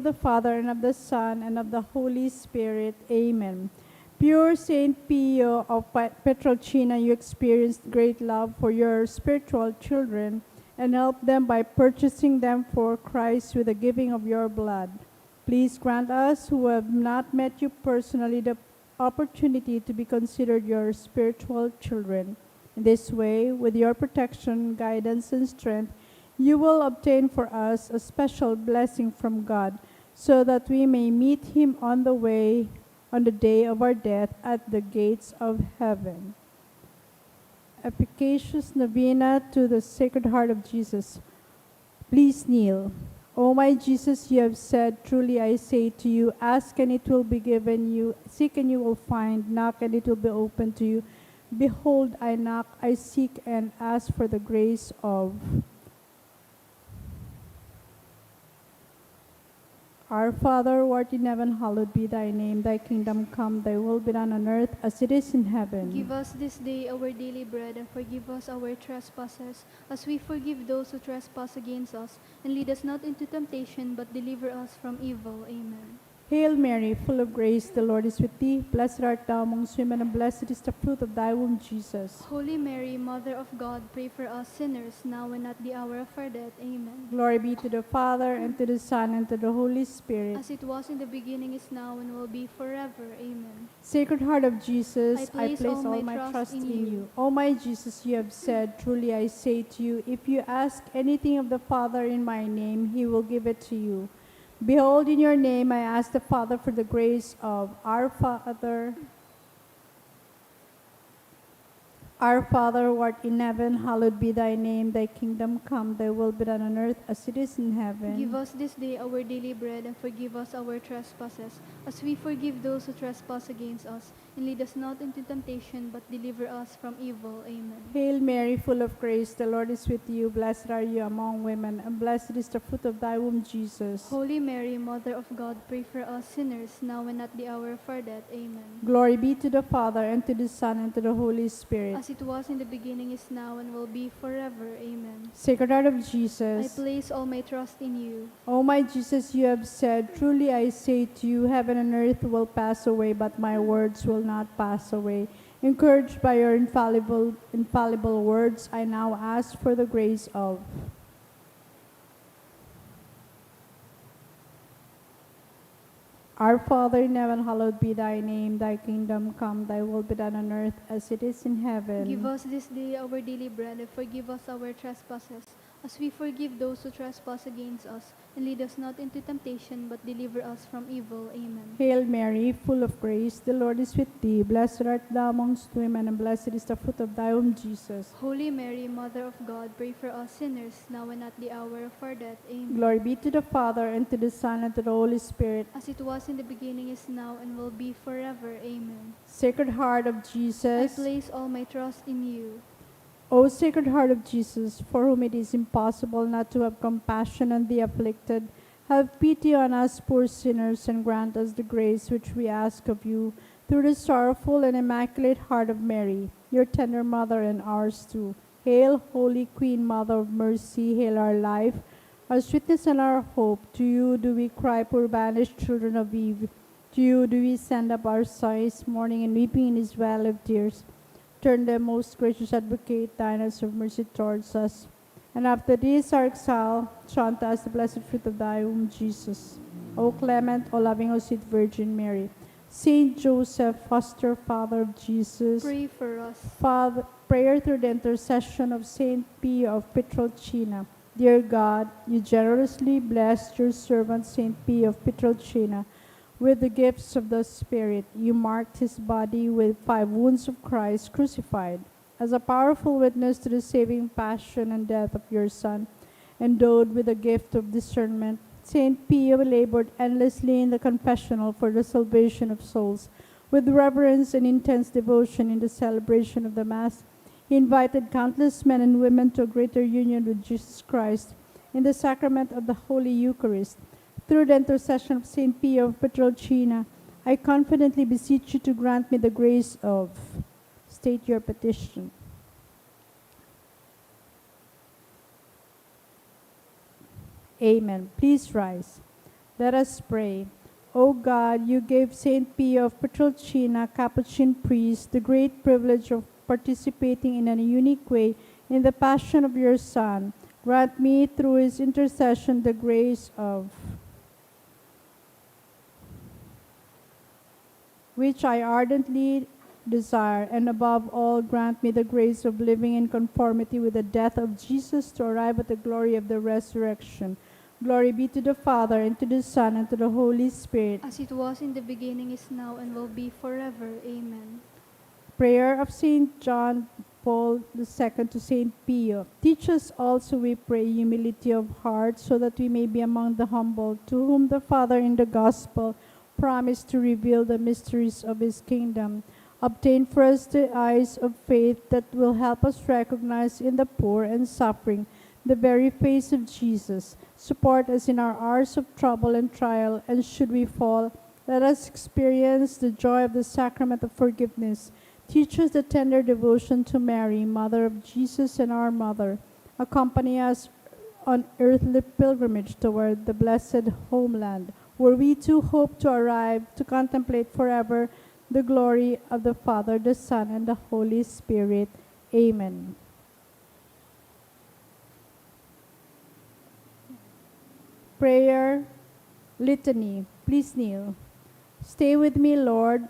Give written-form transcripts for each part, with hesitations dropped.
of the Father, and of the Son, and of the Holy Spirit. Amen. Pure Saint Pio of Pietrelcina, you experienced great love for your spiritual children and helped them by purchasing them for Christ with the giving of your blood. Please grant us, who have not met you personally, the opportunity to be considered your spiritual children. In this way, with your protection, guidance, and strength, you will obtain for us a special blessing from God, so that we may meet him on the day of our death at the gates of heaven. Efficacious Novena to the Sacred Heart of Jesus. Please kneel. O my Jesus, you have said, truly I say to you, ask and it will be given you, seek and you will find, knock and it will be opened to you. Behold, I knock, I seek and ask for the grace of. Our Father, who art in heaven, hallowed be thy name. Thy kingdom come, thy will be done on earth as it is in heaven. Give us this day our daily bread, and forgive us our trespasses, as we forgive those who trespass against us. And lead us not into temptation, but deliver us from evil. Amen. Hail Mary, full of grace, the Lord is with thee. Blessed art thou amongst women, and blessed is the fruit of thy womb, Jesus. Holy Mary, Mother of God, pray for us sinners, now and at the hour of our death. Amen. Glory be to the Father, and to the Son, and to the Holy Spirit. As it was in the beginning, is now, and will be forever. Amen. Sacred Heart of Jesus, I place all my trust trust in in you. O my Jesus, you have said, truly I say to you, if you ask anything of the Father in my name, he will give it to you. Behold, in your name I ask the Father for the grace of our Father, who art in heaven, hallowed be thy name. Thy kingdom come, thy will be done on earth as it is in heaven. Give us this day our daily bread, and forgive us our trespasses, as we forgive those who trespass against us. And lead us not into temptation, but deliver us from evil. Amen. Hail Mary, full of grace, the Lord is with you. Blessed are you among women, and blessed is the fruit of thy womb, Jesus. Holy Mary, Mother of God, pray for us sinners, now and at the hour of our death. Amen. Glory be to the Father, and to the Son, and to the Holy Spirit. As it was in the beginning, is now, and will be forever. Amen. Sacred Heart of I Jesus, place all my trust in you. O my Jesus, you have said, truly I say to you, heaven and earth will pass away, but my words will not pass away. Encouraged by your infallible words, I now ask for the grace of. Our Father in heaven, hallowed be thy name. Thy kingdom come, thy will be done on earth as it is in heaven. Give us this day our daily bread, and forgive us our trespasses, as we forgive those who trespass against us. And lead us not into temptation, but deliver us from evil. Amen. Hail Mary, full of grace, the Lord is with thee. Blessed art thou amongst women, and blessed is the fruit of thy womb, Jesus. Holy Mary, Mother of God, pray for us sinners, now and at the hour of our death. Amen. Glory be to the Father, and to the Son, and to the Holy Spirit. As it was in the beginning, is now, and will be forever. Amen. Sacred Heart of I Jesus, place all my trust in you. O Sacred Heart of Jesus, for whom it is impossible not to have compassion on the afflicted, have pity on us poor sinners, and grant us the grace which we ask of you, through the sorrowful and immaculate heart of Mary, your tender mother and ours too. Hail, Holy Queen, Mother of Mercy, hail our life, our sweetness and our hope. To you do we cry, poor banished children of Eve. To you do we send up our sighs, mourning and weeping in this valley of tears. Turn them, most gracious Advocate, thine eyes of mercy towards us. And after this our exile, show to us the blessed fruit of thy womb, Jesus. O clement, O loving, O sweet Virgin Mary, Saint Joseph, foster father of Jesus, Pray for us. Father, prayer through the intercession of Saint Pio of Pietrelcina. Dear God, you generously blessed your servant Saint Pio of Pietrelcina with the gifts of the Spirit. You marked his body with 5 wounds of Christ crucified. As a powerful witness to the saving passion and death of your Son, endowed with the gift of discernment, Saint Pio labored endlessly in the confessional for the salvation of souls. With reverence and intense devotion in the celebration of the Mass, he invited countless men and women to a greater union with Jesus Christ in the sacrament of the Holy Eucharist. Through the intercession of Saint Pio of Pietrelcina, I confidently beseech you to grant me the grace of. State your petition. Amen. Please rise. Let us pray. O God, you gave St. Pio of Pietrelcina, Capuchin priest, the great privilege of participating in a unique way in the passion of your Son. Grant me, through his intercession, the grace of which I ardently desire, and above all, grant me the grace of living in conformity with the death of Jesus to arrive at the glory of the resurrection. Glory be to the Father, and to the Son, and to the Holy Spirit. As it was in the beginning, is now, and will be forever. Amen. Prayer of Saint John Paul II to Saint Pio. Teach us also, we pray, humility of heart, so that we may be among the humble, to whom the Father in the Gospel promised to reveal the mysteries of his kingdom. Obtain for us the eyes of faith that will help us recognize in the poor and suffering the very face of Jesus. Support us in our hours of trouble and trial, and should we fall, let us experience the joy of the sacrament of forgiveness. Teach us the tender devotion to Mary, Mother of Jesus and our Mother. Accompany us on earthly pilgrimage toward the blessed homeland, where we too hope to arrive to contemplate forever the glory of the Father, the Son, and the Holy Spirit. Amen. Prayer Litany. Please kneel. Stay with me, Lord,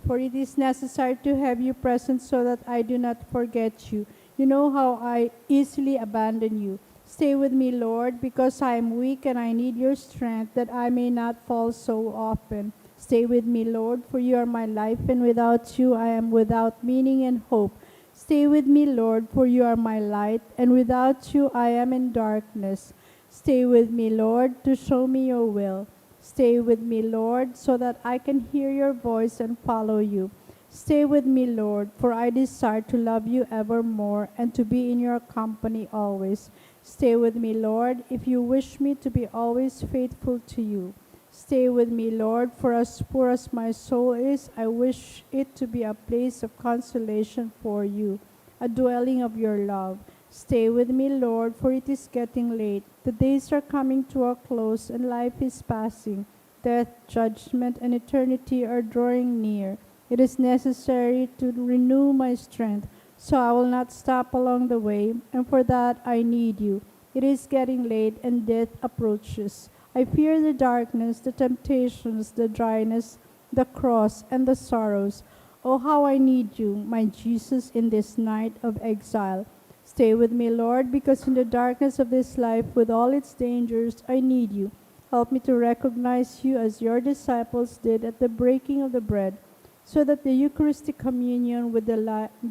for it is necessary to have you present so that I do not forget you. You know how I easily abandon you. Stay with me, Lord, because I am weak and I need your strength, that I may not fall so often. Stay with me, Lord, for you are my life, and without you I am without meaning and hope. Stay with me, Lord, for you are my light, and without you I am in darkness. Stay with me, Lord, to show me your will. Stay with me, Lord, so that I can hear your voice and follow you. Stay with me, Lord, for I desire to love you evermore and to be in your company always. Stay with me, Lord, if you wish me to be always faithful to you. Stay with me, Lord, for as poor as my soul is, I wish it to be a place of consolation for you, a dwelling of your love. Stay with me, Lord, for it is getting late. The days are coming to a close, and life is passing. Death, judgment, and eternity are drawing near. It is necessary to renew my strength, so I will not stop along the way, and for that I need you. It is getting late, and death approaches. I fear the darkness, the temptations, the dryness, the cross, and the sorrows. Oh, how I need you, my Jesus, in this night of exile. Stay with me, Lord, because in the darkness of this life, with all its dangers, I need you. Help me to recognize you as your disciples did at the breaking of the bread, so that the Eucharistic communion would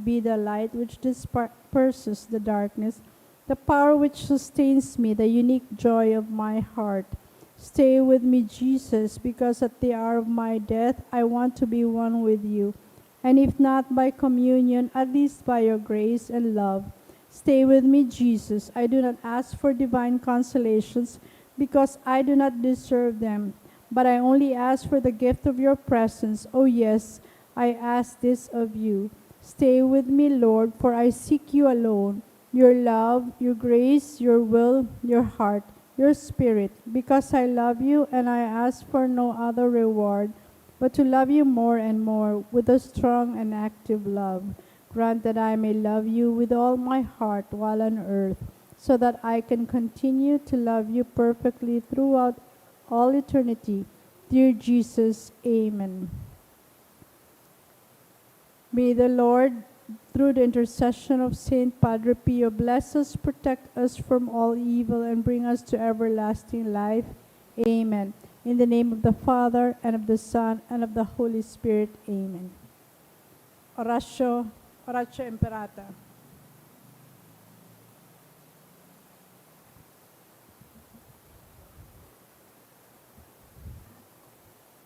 be the light which disperses the darkness, the power which sustains me, the unique joy of my heart. Stay with me, Jesus, because at the hour of my death, I want to be one with you, and if not by communion, at least by your grace and love. Stay with me, Jesus. I do not ask for divine consolations because I do not deserve them, but I only ask for the gift of your presence. Oh yes, I ask this of you. Stay with me, Lord, for I seek you alone, your love, your grace, your will, your heart, your spirit, because I love you and I ask for no other reward, but to love you more and more with a strong and active love. Grant that I may love you with all my heart while on earth, so that I can continue to love you perfectly throughout all eternity. Dear Jesus, amen. May the Lord, through the intercession of Saint Padre Pio, bless us, protect us from all evil, and bring us to everlasting life. Amen. In the name of the Father, and of the Son, and of the Holy Spirit. Amen. Oratio Imperata.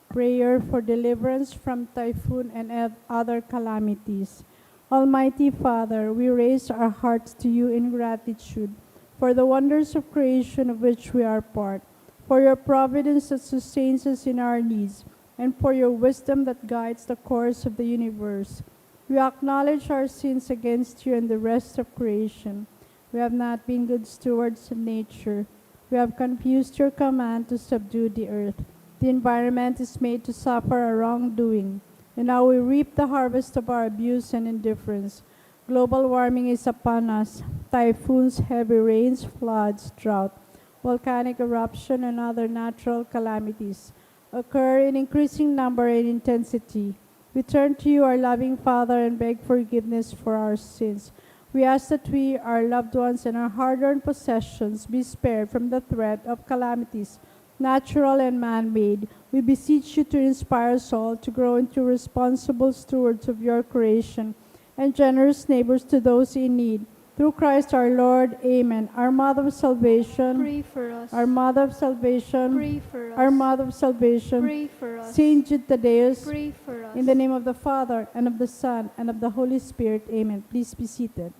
Prayer for deliverance from typhoon and other calamities. Almighty Father, we raise our hearts to you in gratitude for the wonders of creation of which we are part, for your providence that sustains us in our needs, and for your wisdom that guides the course of the universe. We acknowledge our sins against you and the rest of creation. We have not been good stewards of nature. We have confused your command to subdue the earth. The environment is made to suffer our wrongdoing, and now we reap the harvest of our abuse and indifference. Global warming is upon us. Typhoons, heavy rains, floods, drought, volcanic eruption, and other natural calamities occur in increasing number and intensity. We turn to you, our loving Father, and beg forgiveness for our sins. We ask that we, our loved ones, and our hard-earned possessions be spared from the threat of calamities, natural and man-made. We beseech you to inspire us all to grow into responsible stewards of your creation and generous neighbors to those in need. Through Christ our Lord, amen. Our Mother of Salvation, Pray for us. our Mother of Salvation, Pray for us. our Mother of Salvation, Pray for us. Saint Jude Thaddeus, Pray for us. in the name of the Father, and of the Son, and of the Holy Spirit, amen. Please be seated.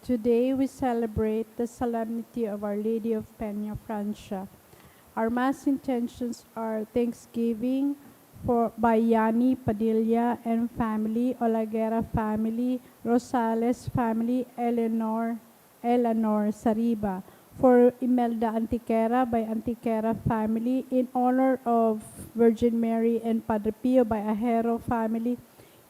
Today we celebrate the solemnity of Our Lady of PENAFRANCIA. Our Mass intentions are thanksgiving by Yani Padilla and family, Olaguera family, Rosales family, Eleanor Sariba. For Imelda Antiquera by Antiquera family, in honor of Virgin Mary and Padre Pio by Ajero family,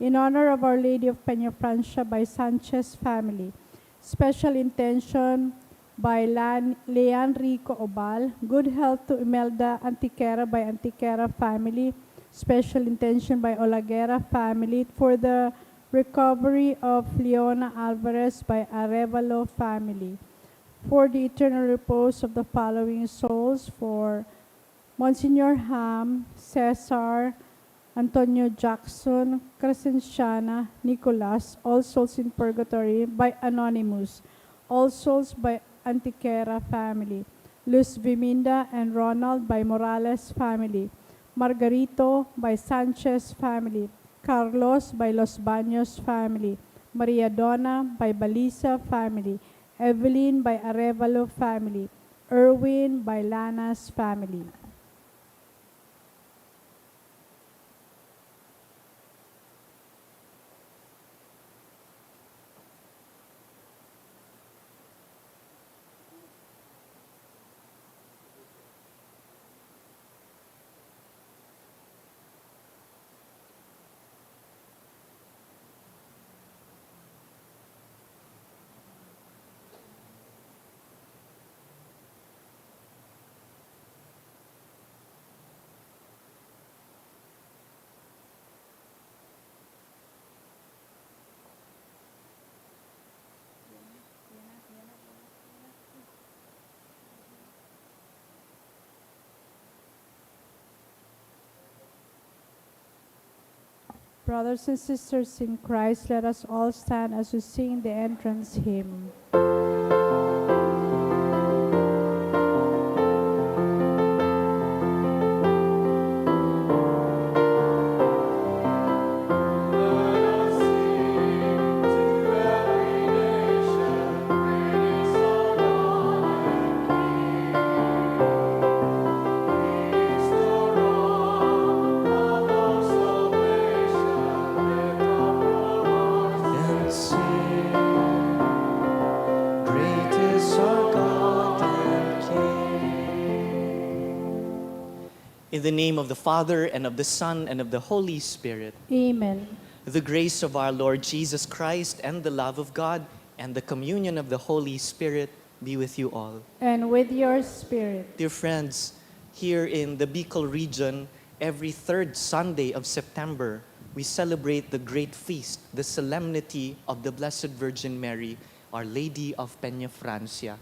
in honor of Our Lady of PENAFRANCIA by Sanchez family. Special intention by Lean Rico Obal. Good health to Imelda Antiquera by Antiquera family. Special intention by Olaguera family for the recovery of Leona Alvarez by Arevalo family. For the eternal repose of the following souls: for Monsignor Ham, Cesar, Antonio Jackson, Crescenciana, Nicolas, all souls in purgatory by Anonymous, all souls by Antiquera family, Luz Viminda and Ronald by Morales family, Margarito by Sanchez family, Carlos by Los Baños family, Maria Donna by Balisa family, Evelyn by Arevalo family, Erwin by Lanas family. Brothers and sisters in Christ, let us all stand as we sing the entrance hymn. In the name of the Father, and of the Son, and of the Holy Spirit. Amen. The grace of our Lord Jesus Christ, and the love of God, and the communion of the Holy Spirit be with you all. And with your spirit. Dear friends, here in the Bicol region, every third Sunday of September, we celebrate the great feast, the solemnity of the Blessed Virgin Mary, Our Lady of PENAFRANCIA.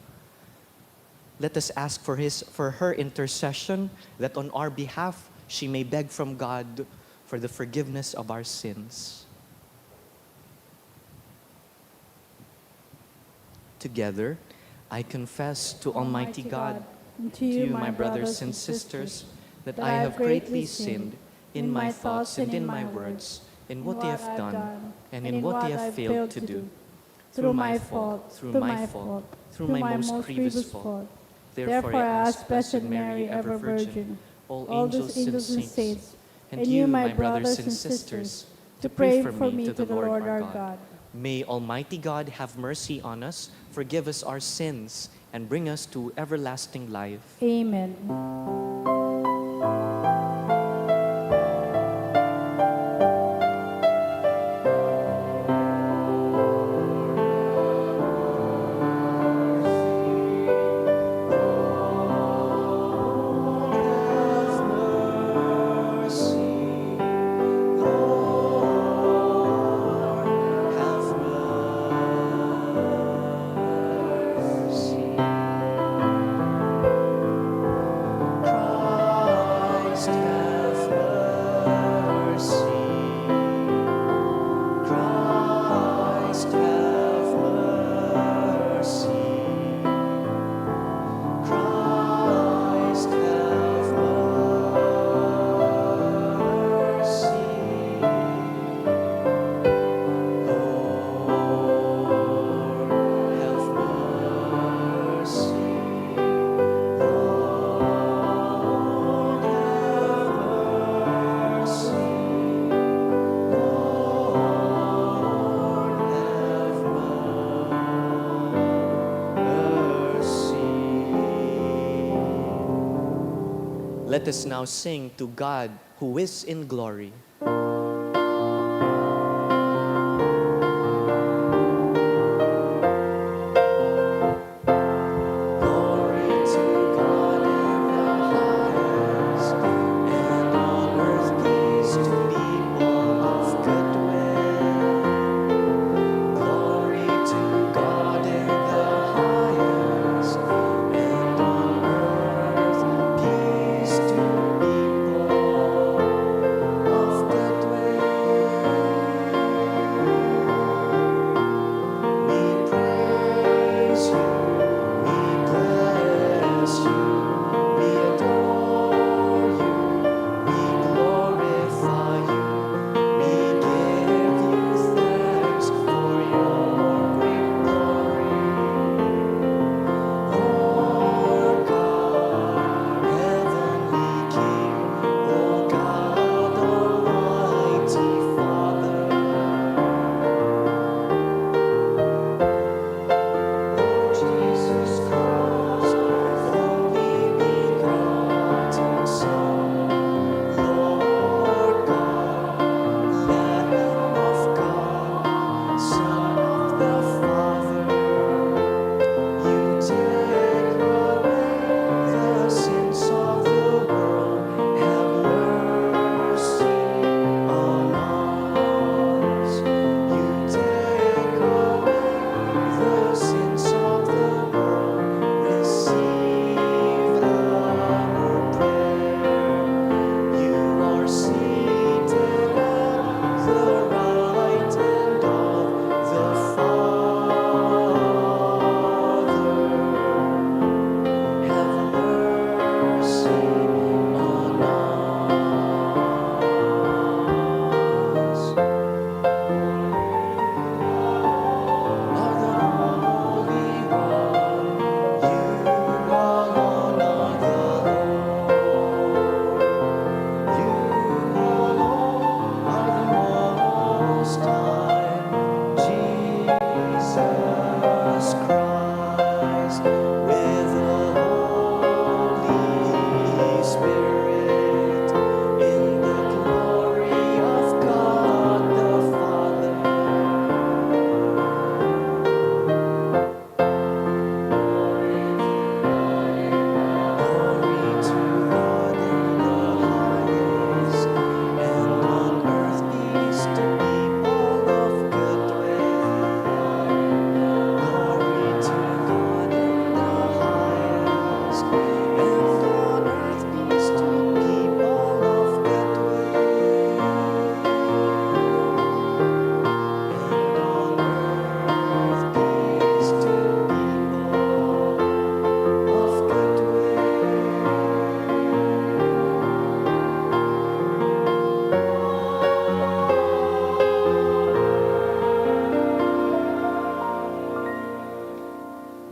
Let us ask for her intercession, that on our behalf she may beg from God for the forgiveness of our sins. Together, I confess to Almighty God, and to you, my brothers and sisters, that I have greatly sinned in my thoughts and in my words, in what I have done and in what I have failed to do, through my fault, through my most grievous fault. Therefore I ask Blessed Mary, ever Virgin, all angels and saints, and you, my brothers and sisters, to pray for me to the Lord our God. May Almighty God have mercy on us, forgive us our sins, and bring us to everlasting life. Amen. Christ Let us now sing to God who is in glory.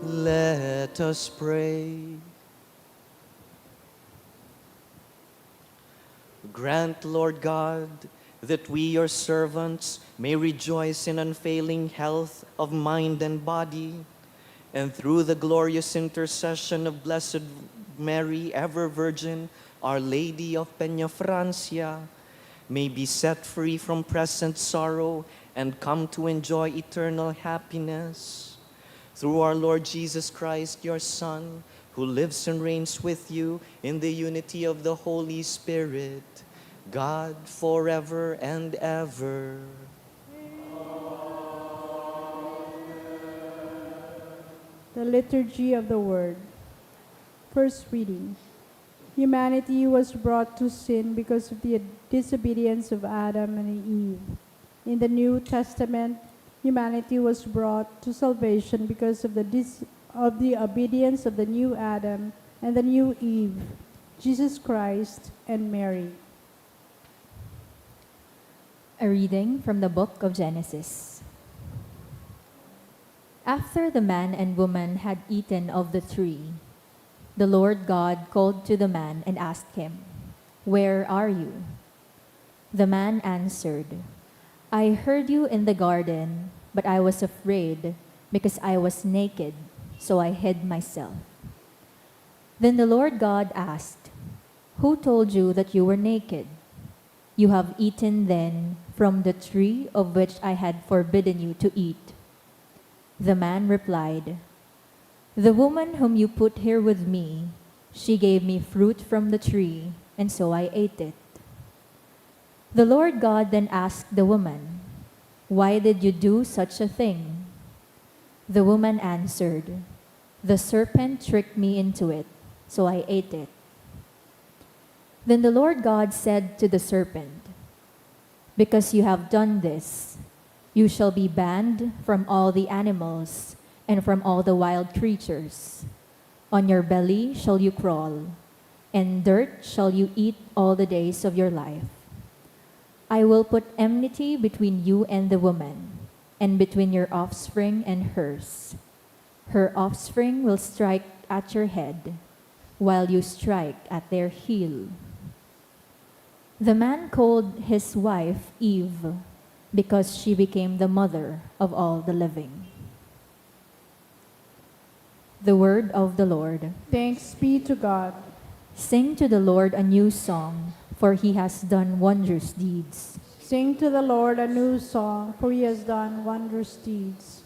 Let us pray. Grant, Lord God, that we, your servants, may rejoice in unfailing health of mind and body, and through the glorious intercession of Blessed Mary, ever Virgin, Our Lady of PENAFRANCIA, may be set free from present sorrow and come to enjoy eternal happiness. Through our Lord Jesus Christ, your Son, who lives and reigns with you in the unity of the Holy Spirit, God, forever and ever. The Liturgy of the Word. First reading. Humanity was brought to sin because of the disobedience of Adam and Eve. In the New Testament, humanity was brought to salvation because of the obedience of the new Adam and the new Eve, Jesus Christ and Mary. A reading from the book of Genesis. After the man and woman had eaten of the tree, the Lord God called to the man and asked him, "Where are you?" The man answered, "I heard you in the garden, but I was afraid because I was naked, so I hid myself." Then the Lord God asked, Who told you that you were naked? You have eaten then from the tree of which I had forbidden you to eat. The man replied, The woman whom you put here with me, she gave me fruit from the tree, and so I ate it. The Lord God then asked the woman, Why did you do such a thing? The woman answered, The serpent tricked me into it, so I ate it. Then the Lord God said to the serpent, Because you have done this, you shall be banned from all the animals and from all the wild creatures. On your belly shall you crawl, and dirt shall you eat all the days of your life. I will put enmity between you and the woman, and between your offspring and hers. Her offspring will strike at your head, while you strike at their heel. The man called his wife Eve, because she became the mother of all the living. The word of the Lord. Thanks be to God. Sing to the Lord a new song, for he has done wondrous deeds. Sing to the Lord a new song, for he has done wondrous deeds.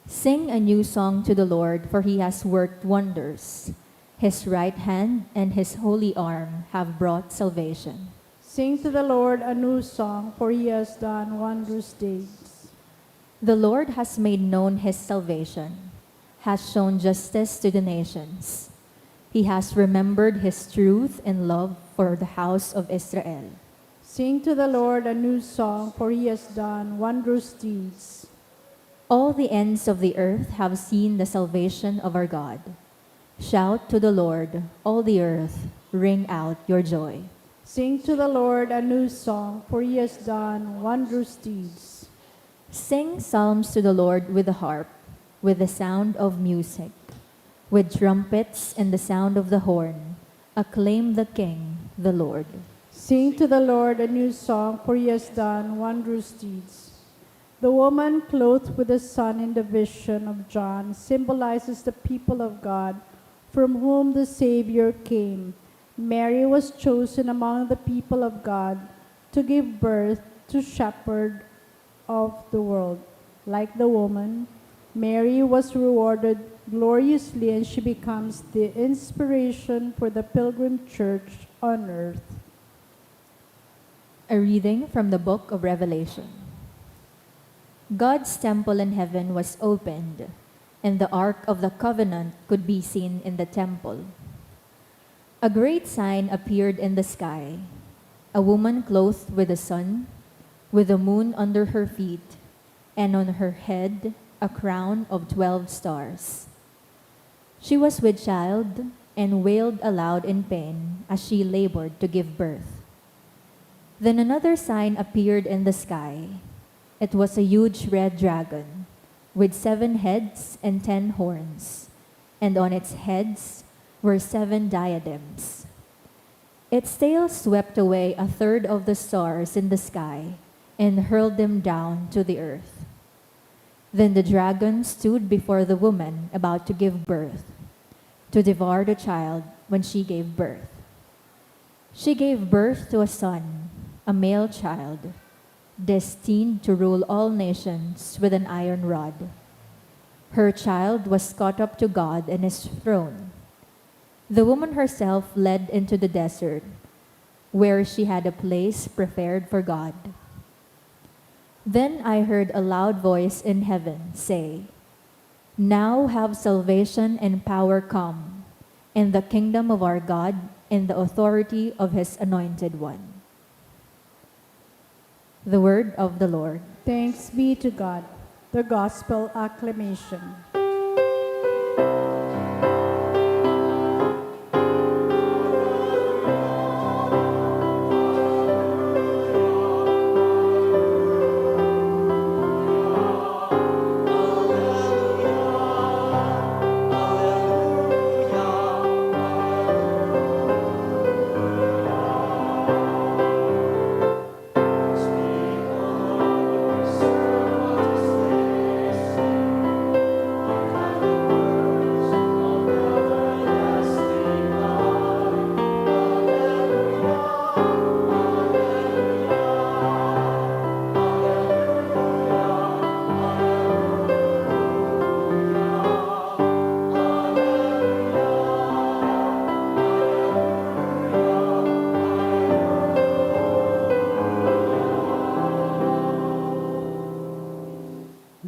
Sing a new song to the Lord, for he has worked wonders. His right hand and his holy arm have brought salvation. Sing to the Lord a new song, for he has done wondrous deeds. The Lord has made known his salvation, has shown justice to the nations. He has remembered his truth and love for the house of Israel. Sing to the Lord a new song, for he has done wondrous deeds. All the ends of the earth have seen the salvation of our God. Shout to the Lord, all the earth, ring out your joy. Sing to the Lord a new song, for he has done wondrous deeds. Sing psalms to the Lord with the harp, with the sound of music, with trumpets and the sound of the horn. Acclaim the King, the Lord. Sing to the Lord a new song, for he has done wondrous deeds. The woman clothed with the sun in the vision of John symbolizes the people of God from whom the Savior came. Mary was chosen among the people of God to give birth to Shepherd of the world. Like the woman, Mary was rewarded gloriously, and she becomes the inspiration for the pilgrim church on earth. A reading from the book of Revelation. God's temple in heaven was opened, and the Ark of the Covenant could be seen in the temple. A great sign appeared in the sky, a woman clothed with the sun, with the moon under her feet, and on her head a crown of 12 stars. She was with child and wailed aloud in pain as she labored to give birth. Then another sign appeared in the sky. It was a huge red dragon, with 7 heads and 10 horns, and on its heads were 7 diadems. Its tail swept away a third of the stars in the sky and hurled them down to the earth. Then the dragon stood before the woman about to give birth, to devour the child when she gave birth. She gave birth to a son, a male child, destined to rule all nations with an iron rod. Her child was caught up to God and his throne. The woman herself led into the desert, where she had a place prepared for God. Then I heard a loud voice in heaven say, Now have salvation and power come, and the kingdom of our God and the authority of his anointed one. The word of the Lord. Thanks be to God. The Gospel Acclamation.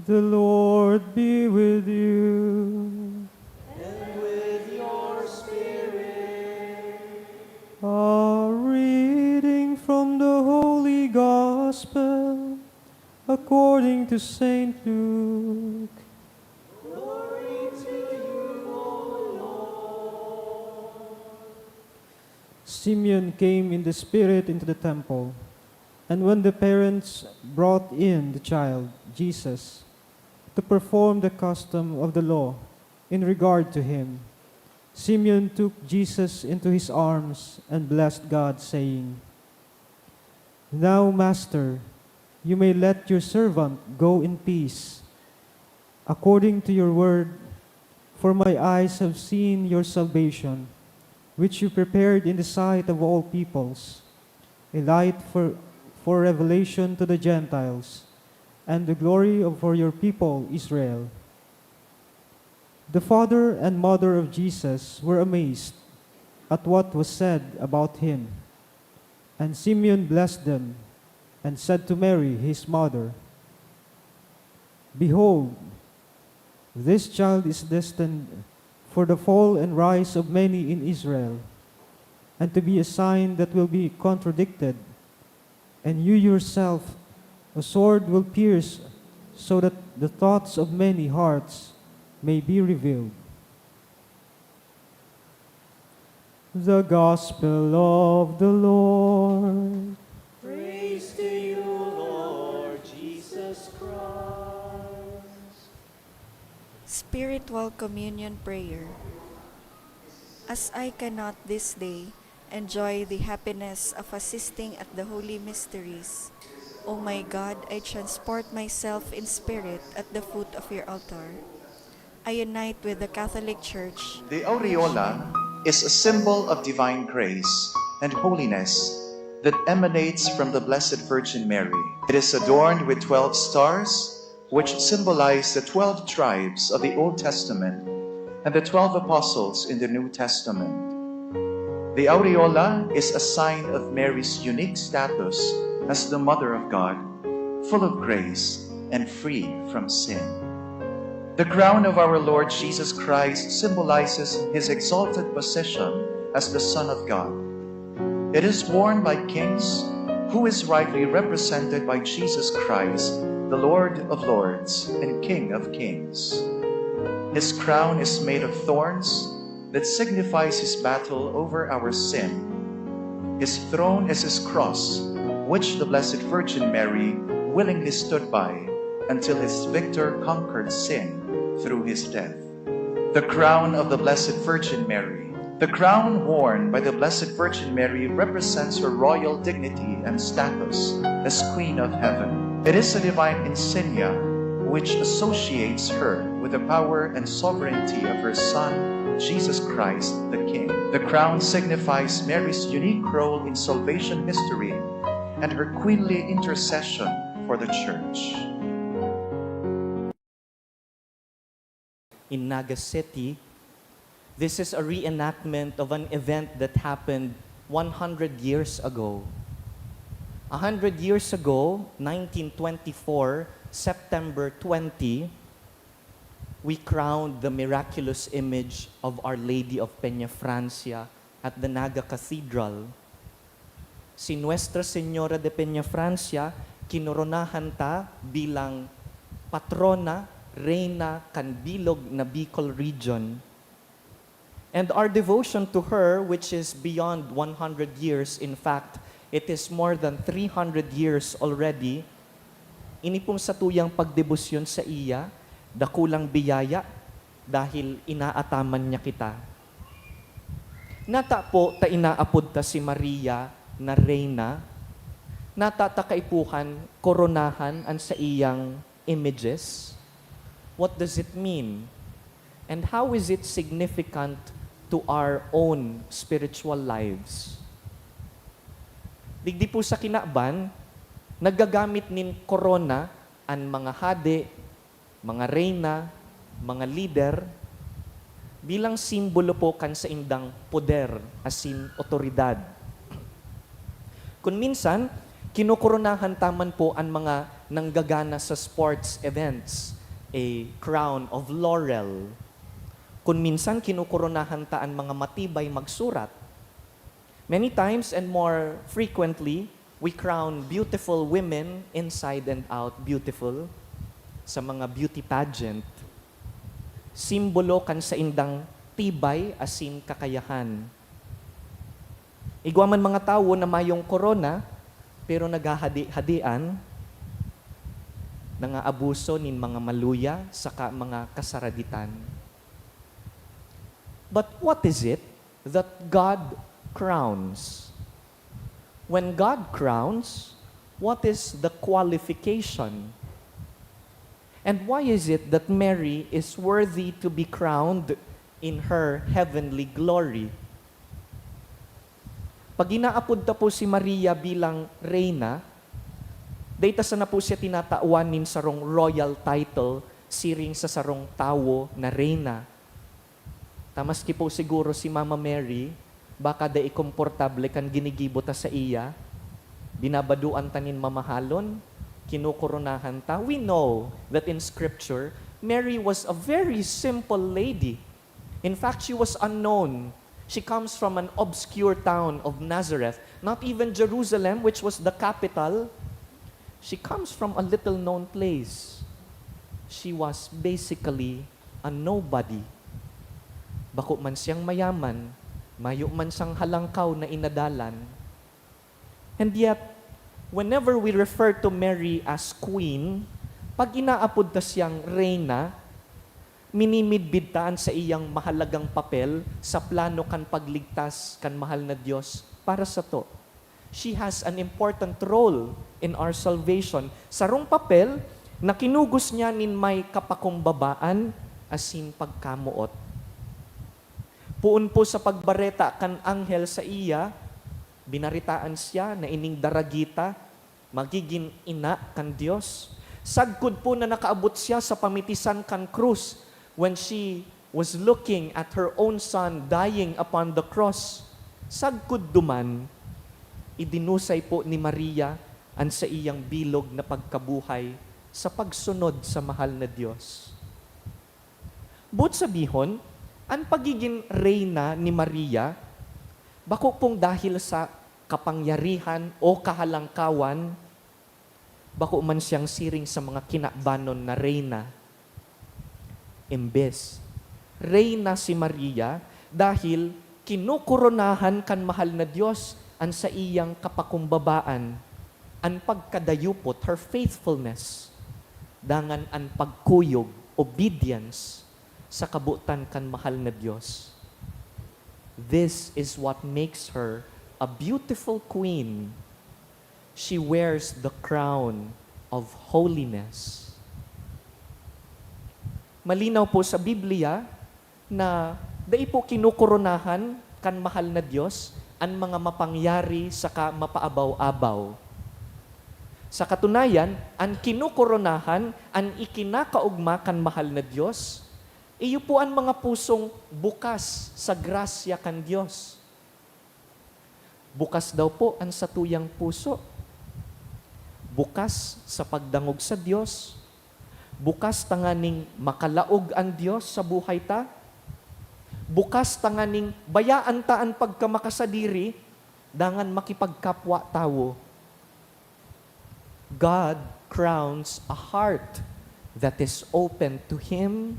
The Lord be with you. And with your spirit. A reading from the Holy Gospel according to Saint Luke. Glory to you, O Lord. Simeon came in the Spirit into the temple, and when the parents brought in the child, Jesus, to perform the custom of the law in regard to him, Simeon took Jesus into his arms and blessed God, saying, Now, Master, you may let your servant go in peace, according to your word, for my eyes have seen your salvation, which you prepared in the sight of all peoples, a light for revelation to the Gentiles, and the glory for your people Israel. The father and mother of Jesus were amazed at what was said about him. And Simeon blessed them and said to Mary, his mother, Behold, this child is destined for the fall and rise of many in Israel, and to be a sign that will be contradicted, and you yourself a sword will pierce, so that the thoughts of many hearts may be revealed. The Gospel of the Lord. Praise to you, Lord Jesus Christ. Spiritual Communion Prayer. As I cannot this day enjoy the happiness of assisting at the holy mysteries, O my God, I transport myself in spirit at the foot of your altar. I unite with the Catholic Church. The aureola is a symbol of divine grace and holiness that emanates from the Blessed Virgin Mary. It is adorned with 12 stars, which symbolize the 12 tribes of the Old Testament and the 12 apostles in the New Testament. The aureola is a sign of Mary's unique status as the Mother of God, full of grace and free from sin. The crown of our Lord Jesus Christ symbolizes his exalted position as the Son of God. It is worn by kings, who is rightly represented by Jesus Christ, the Lord of Lords and King of Kings. His crown is made of thorns that signifies his battle over our sin. His throne is his cross, which the Blessed Virgin Mary willingly stood by until his victor conquered sin through his death. The crown of the Blessed Virgin Mary. The crown worn by the Blessed Virgin Mary represents her royal dignity and status as Queen of Heaven. It is a divine insignia which associates her with the power and sovereignty of her Son, Jesus Christ the King. The crown signifies Mary's unique role in salvation history and her queenly intercession for the Church. In Naga City, this is a reenactment of an event that happened 100 years ago. 100 years ago, 1924, September 20, we crowned the miraculous image of Our Lady of Peñafrancia at the Naga Cathedral. Si Nuestra Señora de Peñafrancia, kinoronahan ta bilang patrona, reyna kanbilog na Bicol region. And our devotion to her, which is beyond 100 years, in fact, it is more than 300 years already, inipong sa tuyang pagdebosyon sa iya, dakulang biyaya, dahil inaataman niya kita. Nata po ta inaapod ta si Maria na reyna, nata ta kaipuhan, koronahan an sa iyang images. What does it mean? And how is it significant to our own spiritual lives? Digdi po sa kinaban, nagagamit nin korona ang mga hade, mga reyna, mga leader, bilang simbolo po kan sa indang poder, asin otoridad. Kung minsan, kinokoronahan taman po ang mga nanggagana sa sports events, a crown of laurel. Kung minsan kinukoronahan ta ang mga matibay magsurat. Many times and more frequently, we crown beautiful women inside and out beautiful sa mga beauty pageant. Simbolo kan sa indang tibay asin kakayahan. Igwa man mga tao na mayong korona, pero naghahadi-hadian, nangaabuso nin mga maluya saka mga kasaraditan. But what is it that God crowns? When God crowns, what is the qualification? And why is it that Mary is worthy to be crowned in her heavenly glory? Pag inaapod ta po si Maria bilang reyna, data sa na po siya tinatauan nin sarong royal title, siring sa sarong tawo na reyna. Tamaski po siguro si Mama Mary, baka da ikomportable kan ginigibo ta sa iya, binabaduan tanin mamahalon, kinukoronahan ta. We know that in Scripture, Mary was a very simple lady. In fact, she was unknown. She comes from an obscure town of Nazareth, not even Jerusalem, which was the capital. She comes from a little-known place. She was basically a nobody. Bako man siyang mayaman, mayo man siyang halangkaw na inadalan. And yet, whenever we refer to Mary as queen, pag inaapod ta siyang reyna, minimidbidtaan sa iyang mahalagang papel sa plano kan pagligtas kan mahal na Diyos para sa to. She has an important role in our salvation. Sarong papel na kinugos niya nin may kapakumbabaan asin pagkamuot. Puon po sa pagbareta kan anghel sa iya, binaritaan siya na ining daragita, magiging ina kan Diyos. Sagkod po na nakaabot siya sa pamitisan kan krus when she was looking at her own son dying upon the cross. Sagkod duman, idinusay po ni Maria ang sa iyang bilog na pagkabuhay sa pagsunod sa mahal na Diyos. But sabihon, ang pagiging reyna ni Maria, bako pong dahil sa kapangyarihan o kahalangkawan, bako man siyang siring sa mga kinakbanon na reyna. Imbes, reyna si Maria dahil kinukoronahan kan mahal na Diyos ang sa iyang kapakumbabaan, ang pagkadayupot, her faithfulness, dangan ang pagkuyog, obedience, sa kabutan kan mahal na Diyos. This is what makes her a beautiful queen. She wears the crown of holiness. Malinaw po sa Biblia na dai po kinukoronahan kan mahal na Diyos ang mga mapangyari saka mapaabaw-abaw. Sa katunayan, ang kinukoronahan, ang ikinakaugma kan mahal na Diyos, iyo po ang mga pusong bukas sa grasya kan Diyos. Bukas daw po ang satuyang puso. Bukas sa pagdangog sa Diyos. Bukas tanganing makalaog ang Diyos sa buhay ta. Bukas tanganing bayaan ta ang pagkamakasadiri, dangan makipagkapwa tawo. God crowns a heart that is open to Him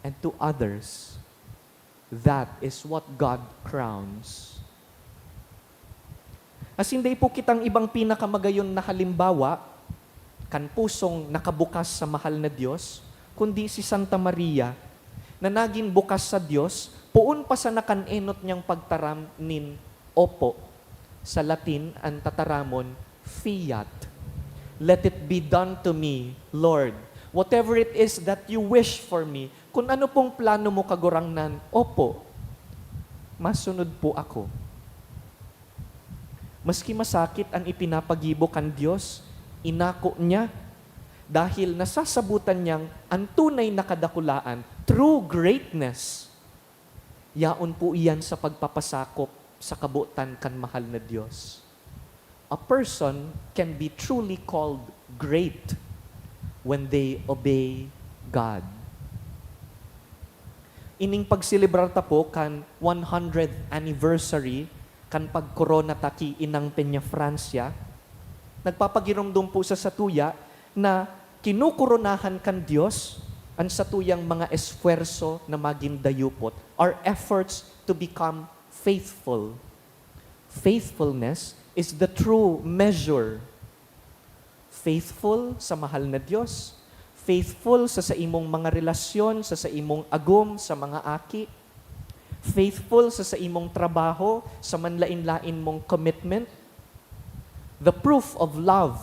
and to others. That is what God crowns. As hindi po kitang ibang pinakamagayon na halimbawa, kan pusong nakabukas sa mahal na Diyos, kundi si Santa Maria, na naging bukas sa Diyos, puun pa sa nakanenot niyang pagtaram nin opo. Sa Latin, ang tataramon, fiat. Let it be done to me, Lord. Whatever it is that you wish for me, kung ano pong plano mo kagurangnan, opo, masunod po ako. Maski masakit ang ipinapagibo kan Diyos, inako niya dahil nasasabutan niyang ang tunay na kadakulaan, true greatness. Yaon po iyan sa pagpapasakop sa kabutan kan mahal na Diyos. A person can be truly called great when they obey God. Ining pagsilibrar ta po kan 100th anniversary kan pagkorona taki inang PENAFRANCIA, nagpapagiromdom po sa satuya na kinukoronahan kan Diyos ang satuyang mga esfuerzo na maging dayupot, our efforts to become faithful. Faithfulness is the true measure. Faithful sa mahal na Diyos, faithful sa imong mga relasyon, sa imong agom, sa mga aki, faithful sa imong trabaho, sa manlain-lain mong commitment. The proof of love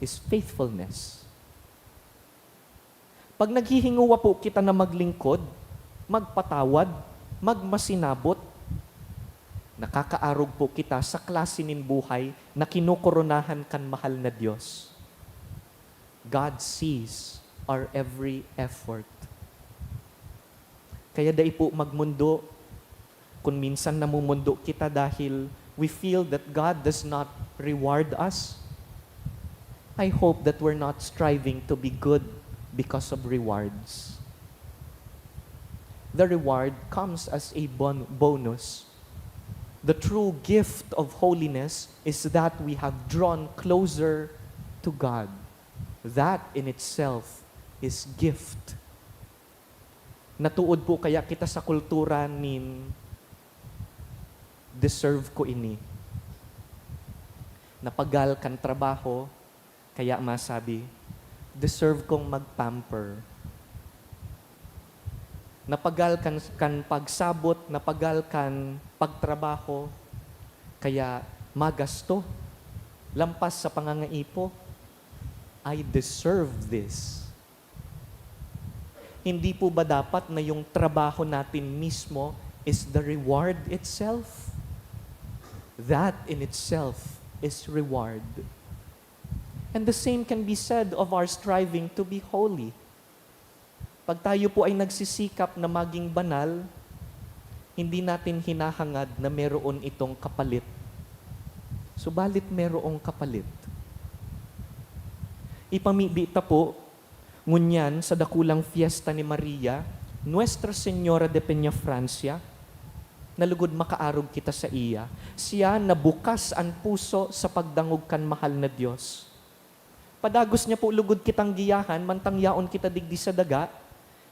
is faithfulness. Pag naghihinguwa po kita na maglingkod, magpatawad, magmasinabot, nakakaarog po kita sa klase nin buhay na kinukoronahan kan mahal na Diyos. God sees our every effort. Kaya dai po magmundo, kung minsan namumundo kita dahil we feel that God does not reward us, I hope that we're not striving to be good because of rewards. The reward comes as a bonus. The true gift of holiness is that we have drawn closer to God. That in itself is gift. Natuod po kaya kita sa kultura nin deserve ko ini. Napagal kan trabaho, kaya masabi, deserve kong magpamper. Napagal kan pagsabot, napagal kan pagtrabaho, kaya magasto, lampas sa pangangaipo, I deserve this. Hindi po ba dapat na yung trabaho natin mismo is the reward itself? That in itself is reward. And the same can be said of our striving to be holy. Pag tayo po ay nagsisikap na maging banal, hindi natin hinahangad na meron itong kapalit. Subalit merong kapalit. Ipamibita po, ngunyan sa dakulang fiesta ni Maria, Nuestra Señora de PENAFRANCIA, nalugod makaarog kita sa iya. Siya nabukas ang puso sa pagdangog kan mahal na Diyos. Padagos niya po lugod kitang giyahan, mantang yaon kita digdi sa daga,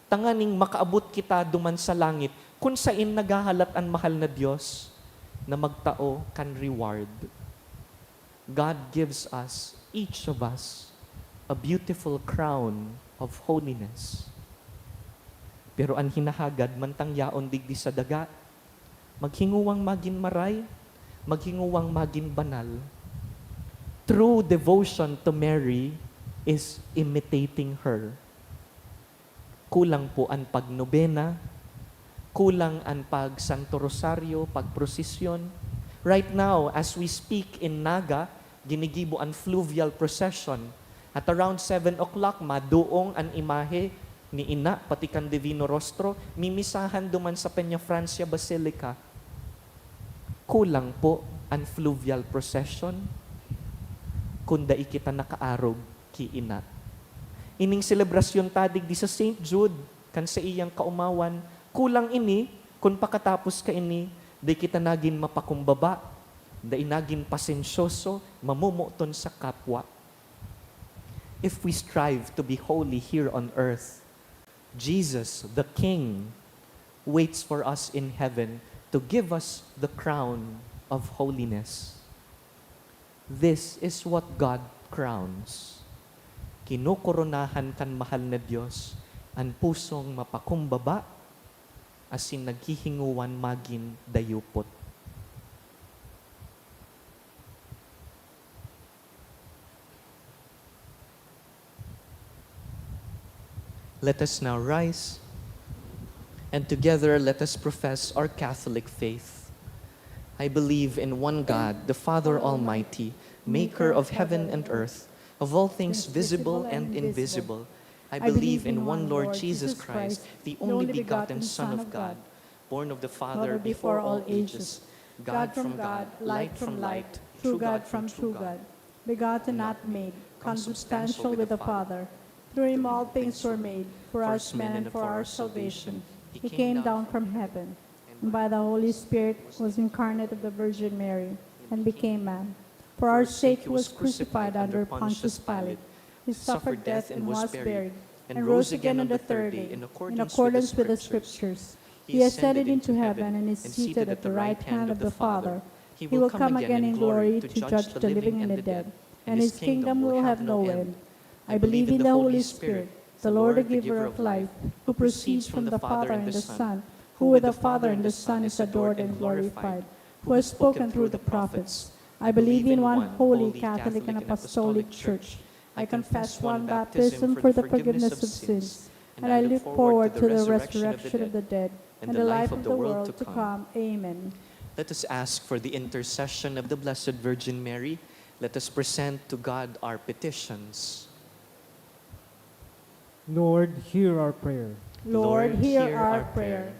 tanganing makaabot kita duman sa langit, kung sain nagahalat ang mahal na Diyos na magtao kan reward. God gives us, each of us, a beautiful crown of holiness. Pero ang hinahagad, mantang yaon digdi sa daga, maghinguwang magin maray, maghinguwang magin banal. True devotion to Mary is imitating her. Kulang po ang pagnobena, kulang ang pag-Santo Rosario, pagprosesyon. Right now, as we speak in Naga, ginigibo ang fluvial procession. At around 7 o'clock, maduong ang imahe ni Ina, pati kan Divino Rostro, mimisahan duman sa PENAFRANCIA Basilica. Kulang po ang fluvial procession, kunda ikita nakaarog ki Ina. Ining selebrasyon tadig di sa St. Jude, kan sa iyang kaumawan, kulang ini, kung pakatapos ka ini, di kita nagin mapakumbaba, di nagin pasensyoso, mamumuton sa kapwa. If we strive to be holy here on earth, Jesus, the King, waits for us in heaven to give us the crown of holiness. This is what God crowns. Kinukoronahan kan mahal na Diyos ang pusong mapakumbaba asin naghihinguan magin dayupot. Let us now rise, and together let us profess our Catholic faith. I believe in one God, the Father Almighty, maker of heaven and earth, of all things visible and invisible. I believe in one Lord Jesus Christ, the only begotten Son of God, born of the Father before all ages, God from God, light from light, true God from true God. begotten, not made, consubstantial with the Father. Through him all things were made, for us men and for our salvation. He came down from heaven, and by the Holy Spirit was incarnate of the Virgin Mary, and became man. For our sake he was crucified under Pontius Pilate. He suffered death and was buried, and rose again on the third day, in accordance with the Scriptures. He ascended into heaven and is seated at the right hand of the Father. He will come again in glory to judge the living and the dead, and his kingdom will have no end. I believe in the Holy Spirit, the Lord, the giver of life, who proceeds from the Father and the Son, who with the Father and the Son is adored and glorified, who has spoken through the prophets. I believe in one holy, Catholic, and Apostolic Church. I confess one baptism for the forgiveness of sins, and I look forward to the resurrection of the dead and the life of the world to come. Amen. Let us ask for the intercession of the Blessed Virgin Mary. Let us present to God our petitions. Lord, hear our prayer. Lord, hear our prayer.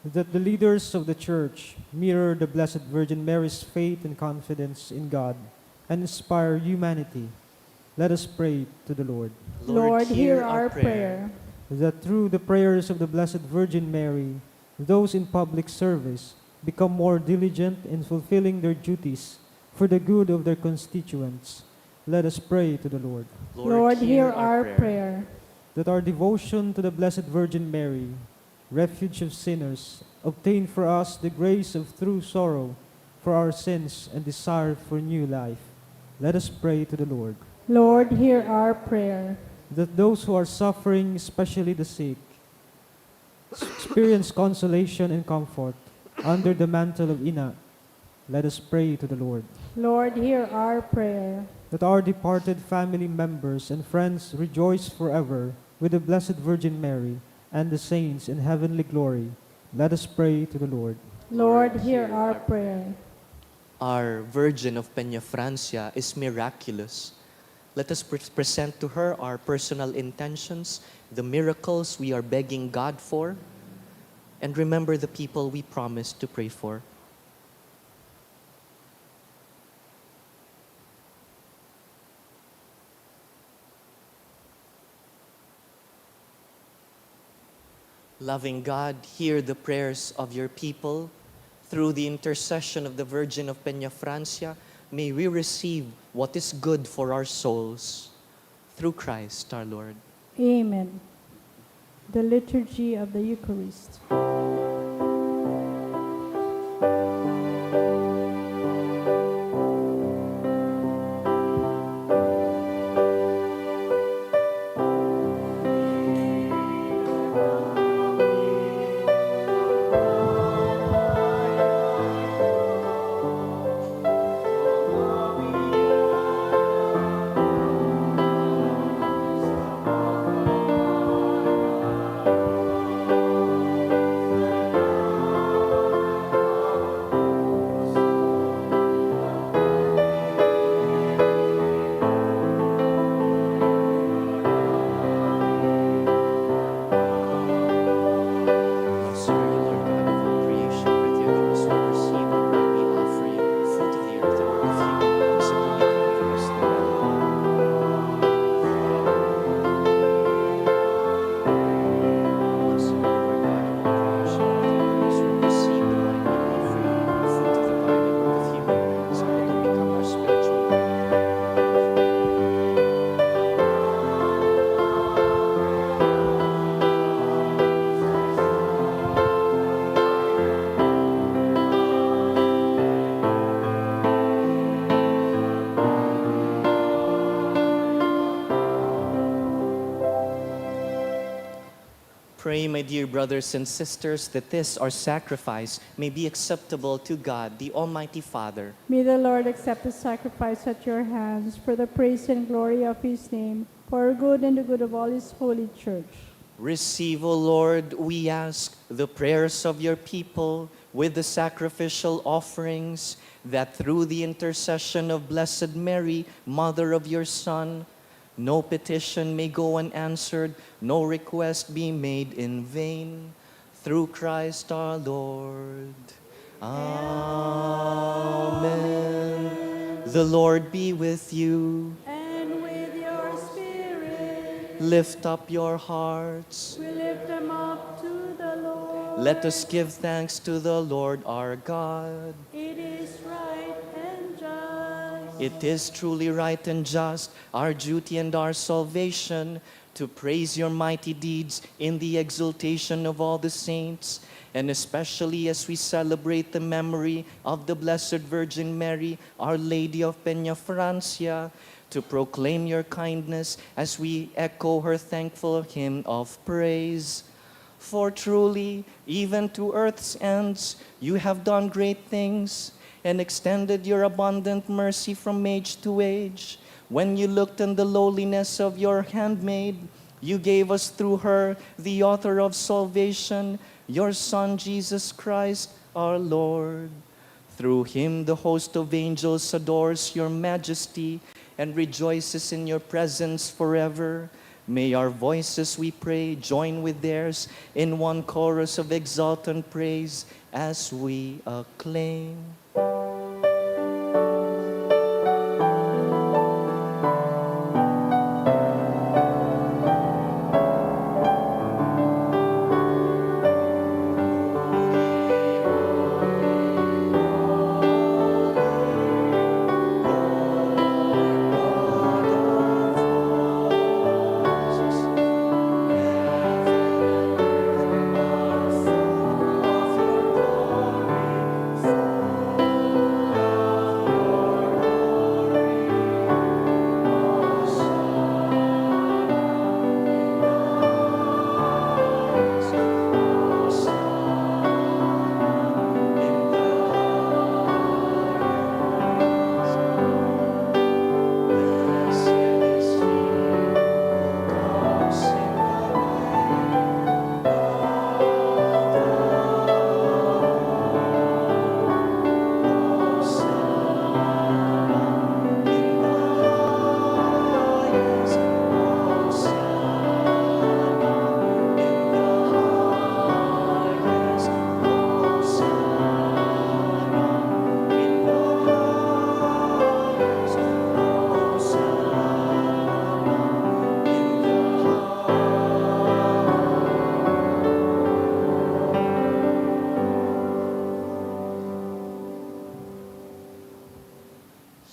That the leaders of the Church mirror the Blessed Virgin Mary's faith and confidence in God and inspire humanity. Let us pray to the Lord. Lord, hear our prayer. That through the prayers of the Blessed Virgin Mary, those in public service become more diligent in fulfilling their duties for the good of their constituents. Let us pray to the Lord. Lord, hear our prayer. That our devotion to the Blessed Virgin Mary, refuge of sinners, obtain for us the grace of true sorrow for our sins and desire for new life. Let us pray to the Lord. Lord, hear our prayer. That those who are suffering, especially the sick, experience consolation and comfort under the mantle of Ina. Let us pray to the Lord. Lord, hear our prayer. That our departed family members and friends rejoice forever with the Blessed Virgin Mary and the saints in heavenly glory. Let us pray to the Lord. Lord, hear our prayer. Our Virgin of Peñafrancia is miraculous. Let us present to her our personal intentions, the miracles we are begging God for, and remember the people we promised to pray for. Loving God, hear the prayers of your people. Through the intercession of the Virgin of Peñafrancia, may we receive what is good for our souls. Through Christ our Lord. Amen. The Liturgy of the Eucharist. Pray, my dear brothers and sisters, that this, our sacrifice, may be acceptable to God, the Almighty Father. May the Lord accept the sacrifice at your hands for the praise and glory of his name, for our good and the good of all his holy church. Receive, O Lord, we ask, the prayers of your people with the sacrificial offerings, that through the intercession of Blessed Mary, Mother of your Son, no petition may go unanswered, no request be made in vain. Through Christ our Lord. Amen. The Lord be with you. And with your spirit, Lift up your hearts. we lift them up to the Lord. Let us give thanks to the Lord our God. It is right and just. It is truly right and just, our duty and our salvation, to praise your mighty deeds in the exaltation of all the saints, and especially as we celebrate the memory of the Blessed Virgin Mary, Our Lady of PENAFRANCIA, to proclaim your kindness as we echo her thankful hymn of praise. For truly, even to earth's ends, you have done great things and extended your abundant mercy from age to age. When you looked on the lowliness of your handmaid, you gave us through her, the author of salvation, your Son, Jesus Christ, our Lord. Through him, the host of angels adores your majesty and rejoices in your presence forever. May our voices, we pray, join with theirs in one chorus of exultant praise as we acclaim.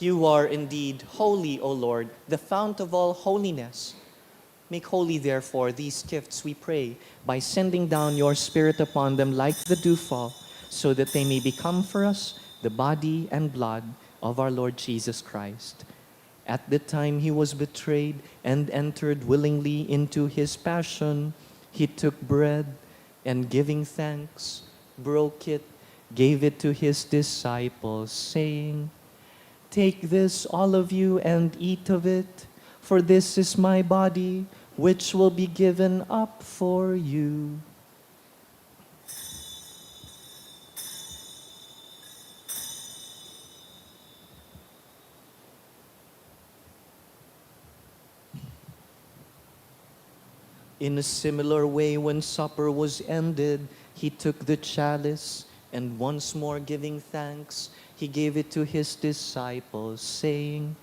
You are indeed holy, O Lord, the fount of all holiness. Make holy, therefore, these gifts, we pray, by sending down your Spirit upon them like the dewfall, so that they may become for us the body and blood of our Lord Jesus Christ. At the time he was betrayed and entered willingly into his passion, he took bread and, giving thanks, broke it, gave it to his disciples, saying, "Take this, all of you, and eat of it, for this is my body, which will be given up for you." In a similar way, when supper was ended, he took the chalice, and once more giving thanks, he gave it to his disciples, saying,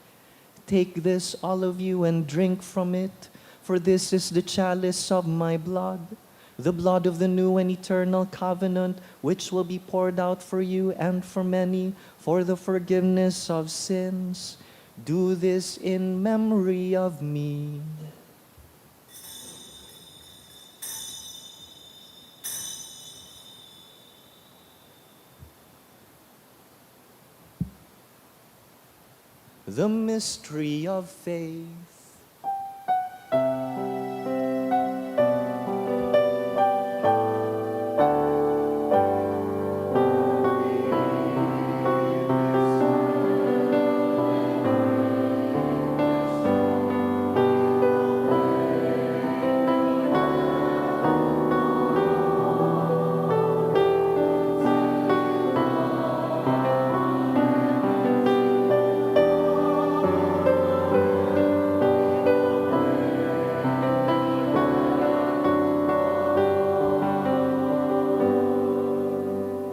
"Take this, all of you, and drink from it, for this is the chalice of my blood, the blood of the new and eternal covenant, which will be poured out for you and for many for the forgiveness of sins. Do this in memory of me." The mystery of faith.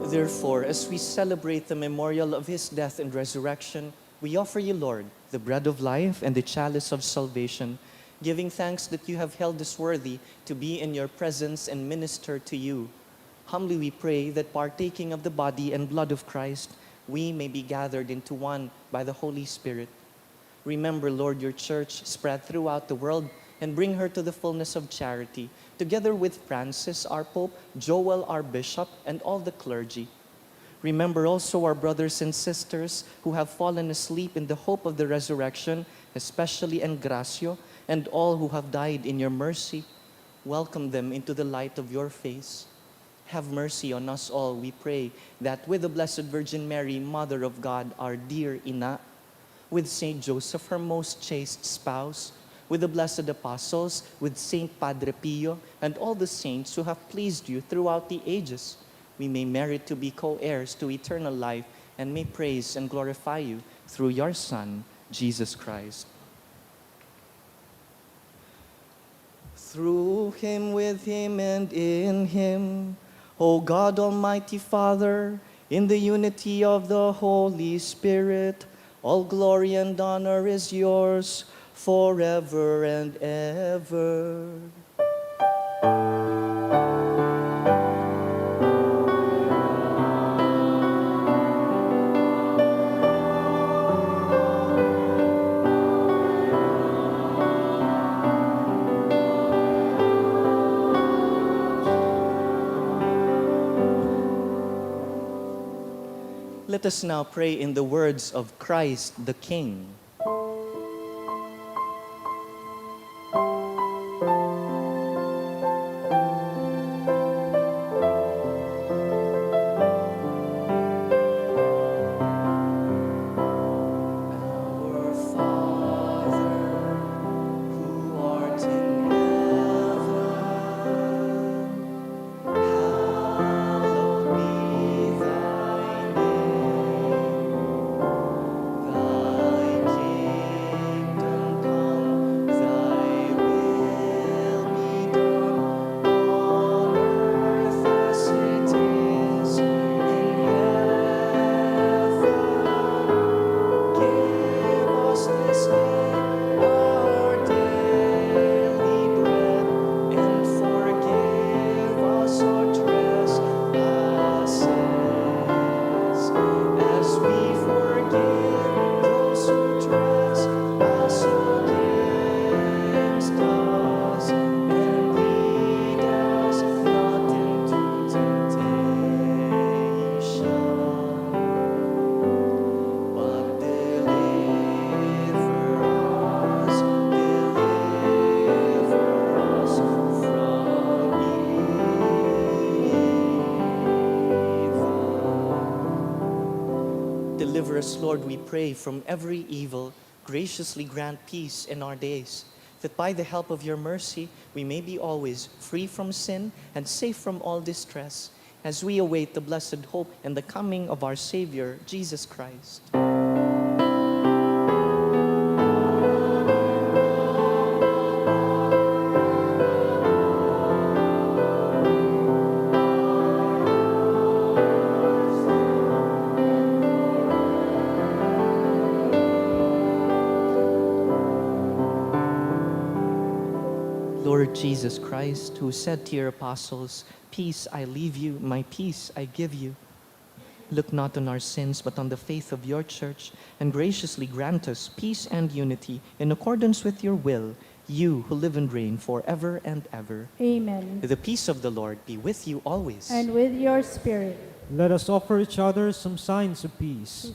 Therefore, as we celebrate the memorial of his death and resurrection, we we offer you, Lord, the bread of life and the chalice of salvation, giving thanks that you have held us worthy to be in your presence and minister to you. Humbly we pray that partaking of the body and blood of Christ, we may be gathered into one by the Holy Spirit. Remember, Lord, your church spread throughout the world and bring her to the fullness of charity, together with Francis, our Pope, Joel, our Bishop, and all the clergy. Remember also our brothers and sisters who have fallen asleep in the hope of the resurrection, especially Engracio, and all who have died in your mercy. Welcome them into the light of your face. Have mercy on us all, we pray, that with the Blessed Virgin Mary, Mother of God, our dear Ina, with Saint Joseph, her most chaste spouse, with the blessed apostles, with Saint Padre Pio, and all the saints who have pleased you throughout the ages, we may merit to be co-heirs to eternal life and may praise and glorify you through your Son, Jesus Christ. Through him, with him, and in him, O God, Almighty Father, in the unity of the Holy Spirit, all glory and honor is yours forever and ever. Let us now pray in the words of Christ the King. Our Father, who art in heaven, hallowed be thy name. Thy kingdom come, thy will be done, on earth as it is in heaven. Give us this day our daily bread, and forgive us our trespasses, as we forgive those who trespass against us. And lead us not into temptation, but deliver us from evil. Deliver us, Lord, we pray, from every evil. Graciously grant peace in our days, that by the help of your mercy we may be always free from sin and safe from all distress, as we await the blessed hope and the coming of our Savior, Jesus Christ. Lord Jesus Christ, who said to your apostles, "Peace I leave you, my peace I give you," look not on our sins, but on the faith of your church, and graciously grant us peace and unity in accordance with your will, you who live and reign forever and ever. Amen. The peace of the Lord be with you always. And with your spirit. Let us offer each other some signs of peace.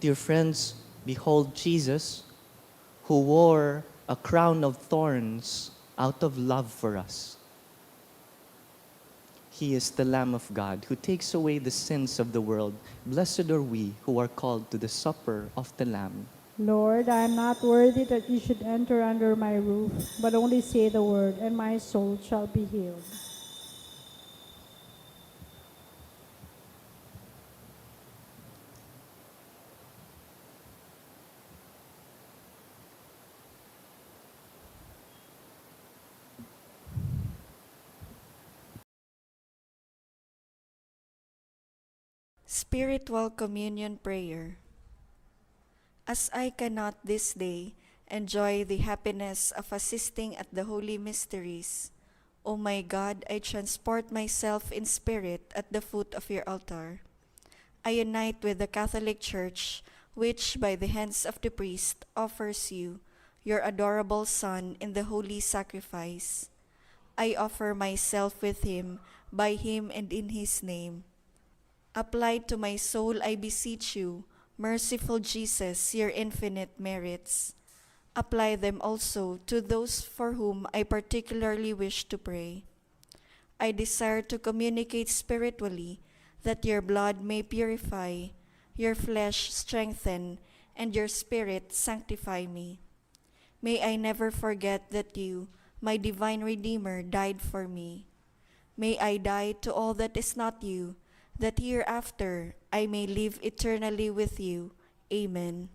Dear friends, behold Jesus, who wore a crown of thorns out of love for us. He is the Lamb of God who takes away the sins of the world. Blessed are we who are called to the supper of the Lamb. Lord, I am not worthy that you should enter under my roof, but only say the word, and my soul shall be healed. Spiritual Communion Prayer. As I cannot this day enjoy the happiness of assisting at the holy mysteries, O my God, I transport myself in spirit at the foot of your altar. I unite with the Catholic Church, which by the hands of the priest offers you, your adorable Son, in the holy sacrifice. I offer myself with him, by him and in his name. Apply to my soul, I beseech you, merciful Jesus, your infinite merits. Apply them also to those for whom I particularly wish to pray. I desire to communicate spiritually, that your blood may purify, your flesh strengthen, and your spirit sanctify me. May I never forget that you, my divine Redeemer, died for me. May I die to all that is not you, that hereafter I may live eternally with you. Amen.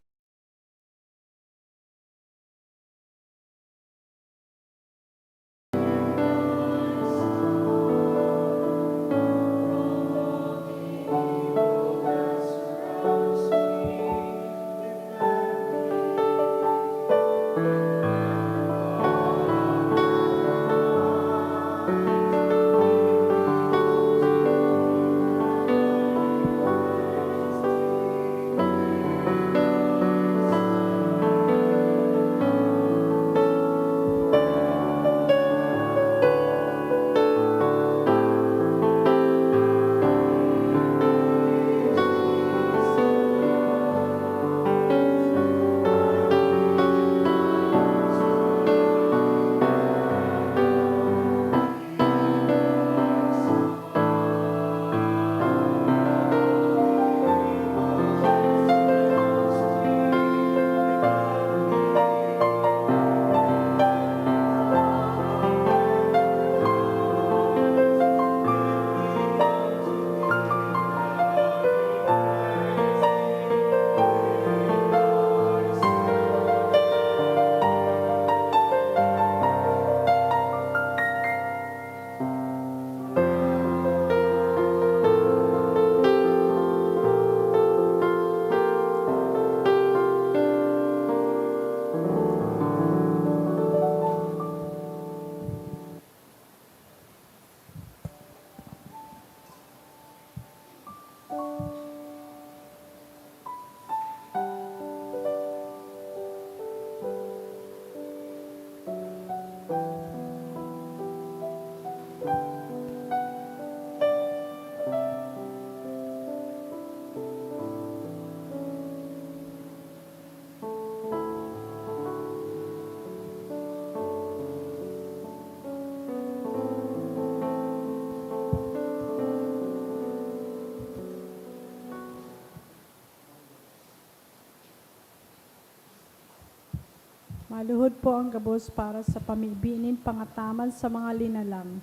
Maluhod po ang gabos para sa pamibinin pangataman sa mga linalang.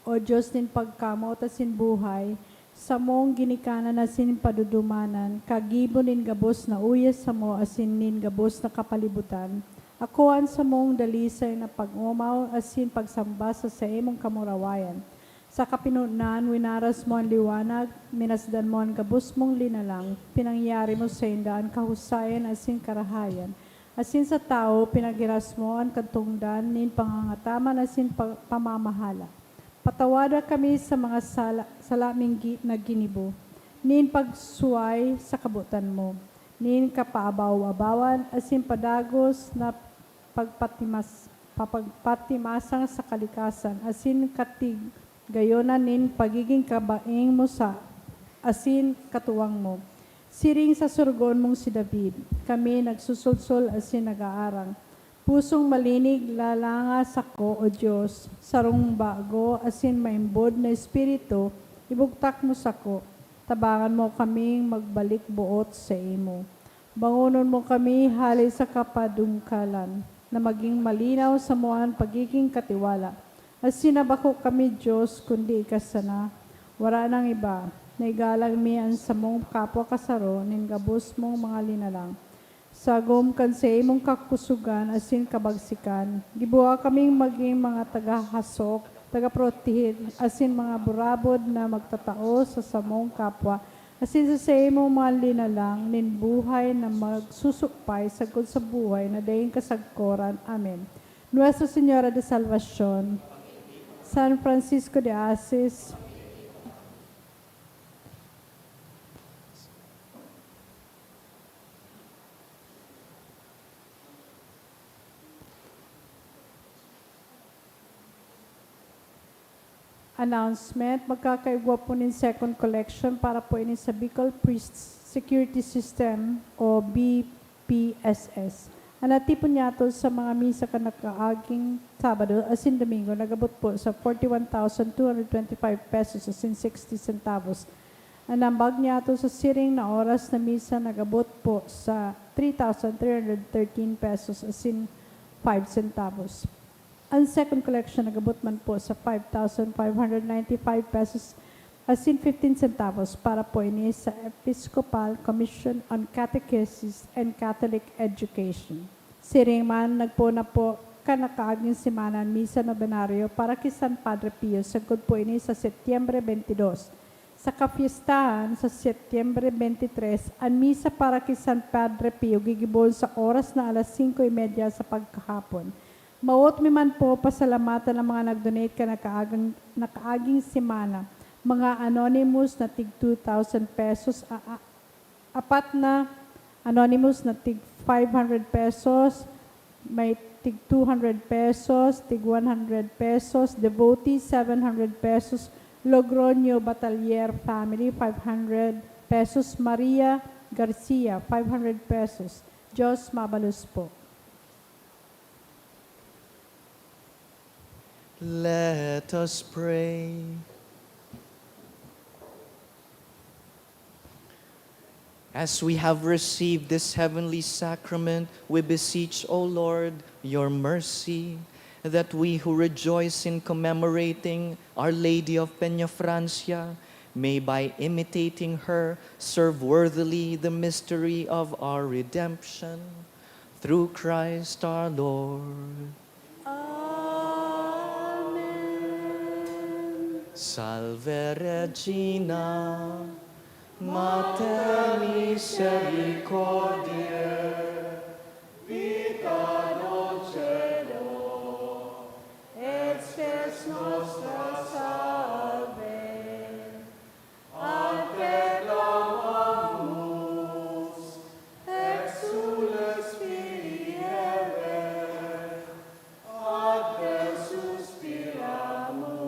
O Diyos nin pagkamot asin buhay, sa mong ginikanan asin padudumanan, kagibo nin gabos na uyas sa mo asin nin gabos na kapalibutan. Akuan sa mong dalisay na pag-umaw asin pagsamba sa imong kamurawayan. Sa kapinunan, winaras mo ang liwanag, minasdan mo ang gabos mong linalang, pinangyari mo sa indaan kahusayan asin karahayan. Asin sa tao, pinagiras mo ang katungdan, nin pangangataman asin pamamahala. Patawada kami sa mga salaming na ginibo, nin pagsuway sa kabutan mo, nin kapaabaw-abawan, asin padagos na papagpatimasang sa kalikasan, asin katigayonan nin pagiging kabaing mo sa asin katuwang mo. Siring sa surgon mong si David, kami nagsusulsol asin nag-aarang. Pusong malinig lalanga sako, O Diyos, sarong bago asin maimbod na espiritu, ibugtak mo sako. Tabangan mo kaming magbalik buot sa imo. Bangunon mo kami hali sa kapadungkalan, na maging malinaw sa muan pagiging katiwala. Asin nabako kami Diyos, kundi ikasana. Wala nang iba, naigalang mi ang samong kapwa kasaro, nin gabos mong mga linalang. Sagom kan sa imong kakusugan, asin kabagsikan. Gibuha kaming maging mga tagahasok, tagaprotihid, asin mga burabod na magtatao sa samong kapwa, asin sa imong mga linalang, nin buhay na magsusukpay sagod sa buhay na daing kasagkoran. Amen. Nuestra Señora de Salvación, San Francisco de Assis, announcement, magkakaigwa po ng second collection para po ini sa Bicol Priests Security System o BPSS. Anati po niya to sa mga misa ka nakaaging Sabado asin Domingo, nagabot po sa 41,225 pesos asin 60 centavos. Anambag niya to sa siring na oras na misa, nagabot po sa 3,313 pesos asin 5 centavos. Ang second collection nagabot man po sa 5,595 pesos asin 15 centavos para po ini sa Episcopal Commission on Catechesis and Catholic Education. Siring man nagpuna po kanakaaging simana misa nobenaryo para kay San Padre Pio sagod po ini sa Setyembre 22. Sa kapiestahan sa Setyembre 23, ang misa para kay San Padre Pio gigibon sa oras na alas 5:30 sa pagkahapon. Mawot mi man po pasalamatan ng mga nag-donate ka nakaaging simana. Mga anonymous na tig 2,000 pesos, apat na anonymous na tig 500 pesos, may tig 200 pesos, tig 100 pesos, devotee 700 pesos, Logroño Batalier Family 500 pesos, Maria Garcia 500 pesos. Diyos mabalus po. Let us pray. As we have received this heavenly sacrament, we beseech, O Lord, your mercy, that we who rejoice in commemorating Our Lady of PENAFRANCIA may, by imitating her, serve worthily the mystery of our redemption. Through Christ our Lord. Salve Regina, Mater Misericordiae, vita dulcedo, et spes nostra salve. A te clamamus, exules Filii Eve, ad te suspiramus.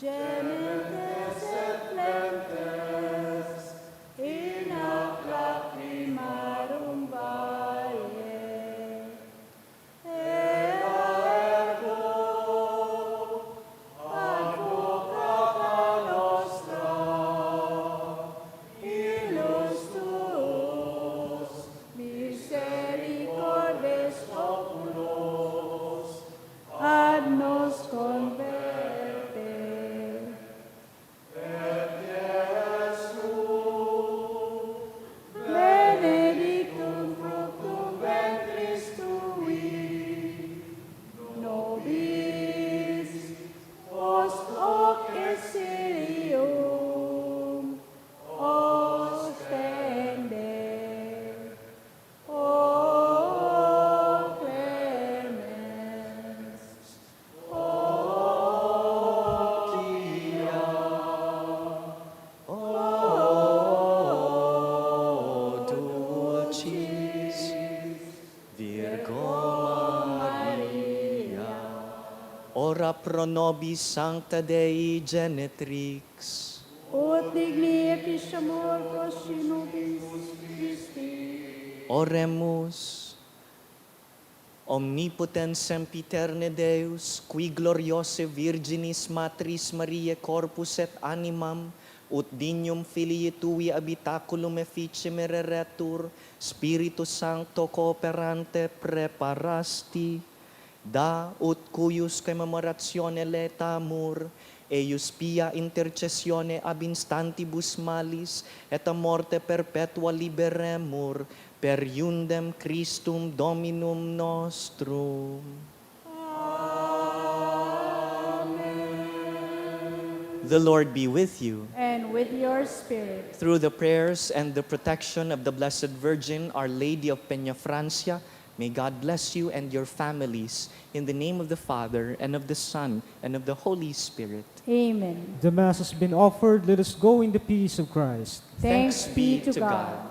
Gementes et plentes, in ac lacrimarum valle. Ea ergo, advocata nostra, ilus tuus, misericordes oculos, ad nos converte. Benedictum fructum ventris tui, nobis post hoc exilium ostende. O clemens, o pia, o dulcis Virgo Maria, ora pro nobis sancta Dei Genetrix, Ut ut digni equis amor quasi nobis Christi. Oremus. Omnipotens sempiterne Deus, qui gloriose Virginis Matris Mariae corpus et animam, ut dignum filii tui habitaculum efficiem reretur, Spiritus Sancto cooperante preparasti, da ut cuius commemoratione letamur, eius pia intercessione ab instantibus malis, et a morte perpetua liberemur, per iundem Christum Dominum nostrum. The Lord be with you. And with your spirit. Through the prayers and the protection of the Blessed Virgin, Our Lady of PENAFRANCIA, may God bless you and your families. In the name of the Father, and of the Son, and of the Holy Spirit. Amen. The Mass has been offered. Let us go in the peace of Christ. Thanks be to God.